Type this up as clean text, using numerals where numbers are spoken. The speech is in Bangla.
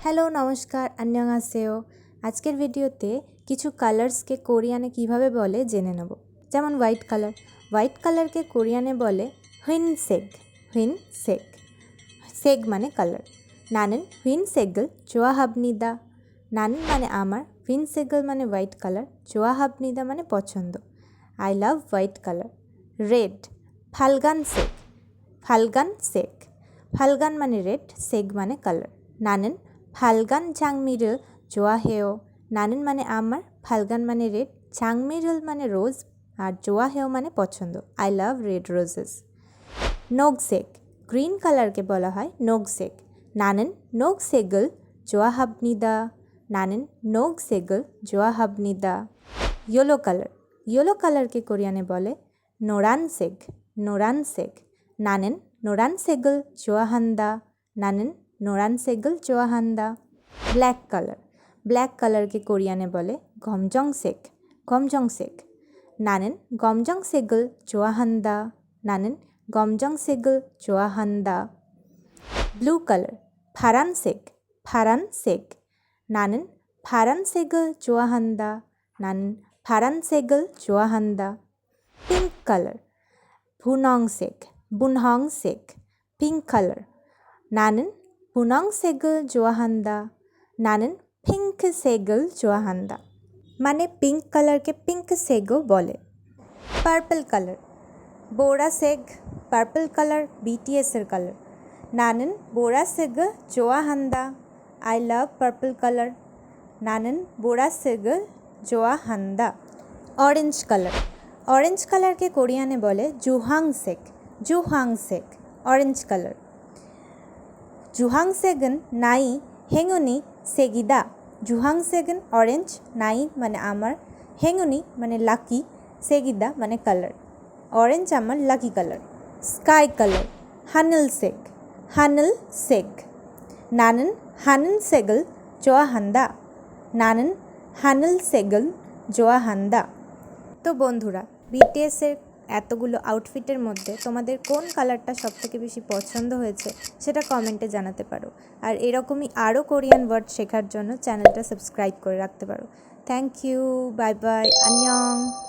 হ্যালো নমস্কার 안녕하세요। আজকের ভিডিওতে কিছু কালার্সকে কোরিয়ানে কিভাবে বলে জেনে নেব। যেমন হোয়াইট কালারকে কোরিয়ানে বলে 흰색। 색 মানে কালার। 나는 흰색을 좋아합니다। 나는 মানে আমার, 흰색을 মানে হোয়াইট কালার, 좋아합니다 মানে পছন্দ। I love white colour. Red ফালগান색। ফালগান মানে রেড, সেগ মানে কালার। 나는 ফালগান 장미를 좋아해요। নানেন মানে আমার, ফালগান মানে রেড, 장미를 মানে রোজ, আর 좋아해요 মানে পছন্দ। I love red roses. 녹색 green কালারকে বলা হয় 녹색। 나는 녹색을 좋아합니다। 나는 녹색을 좋아합니다। ইয়েলো কালারকে কোরিয়ানে বলে 노란색। 나는 노란색을 좋아한다। 나는 노란색을 좋아한다। ব্ল্যাক কালারকে কোরিয়ানে বলে 검정색। 나는 검정색을 좋아한다। 나는 검정색을 좋아한다। Blue colour 파란색। 나는 파란색을 좋아한다। 나는 파란색을 좋아한다। 핑크 কালার 분홍색। 핑크 কালার 나는 분홍색을 좋아한다। 나는 핑크색을 좋아한다। মানে পিঙ্ক কালারকে পিঙ্ক색ও বলে। Purple colour 보라색। পার্পল কালার BTSের colour. 나는 보라색을 좋아한다। I love purple color। 나는 보라색을 좋아한다। Orange কালারকে কোরিয়ানে বলে 주황색। Orange colour. 주황색은 나의 행운의 색이다। 주황색은 অরেঞ্জ, 나의 মানে আমার, 행운이 মানে লাকি, 색이다 মানে কালার। অরেঞ্জ আমার লাকি কালার। Sky colour 하늘색। 나는 하늘색을 좋아한다। 나는 하늘색을 좋아한다। তো বন্ধুরা, বিটিএসের এতগুলো আউটফিটের মধ্যে তোমাদের কোন কালারটা সবথেকে বেশি পছন্দ হয়েছে সেটা কমেন্টে জানাতে পারো। আর এরকমই আরও কোরিয়ান ওয়ার্ড শেখার জন্য চ্যানেলটা সাবস্ক্রাইব করে রাখতে পারো। Thank you, bye bye, 안녕।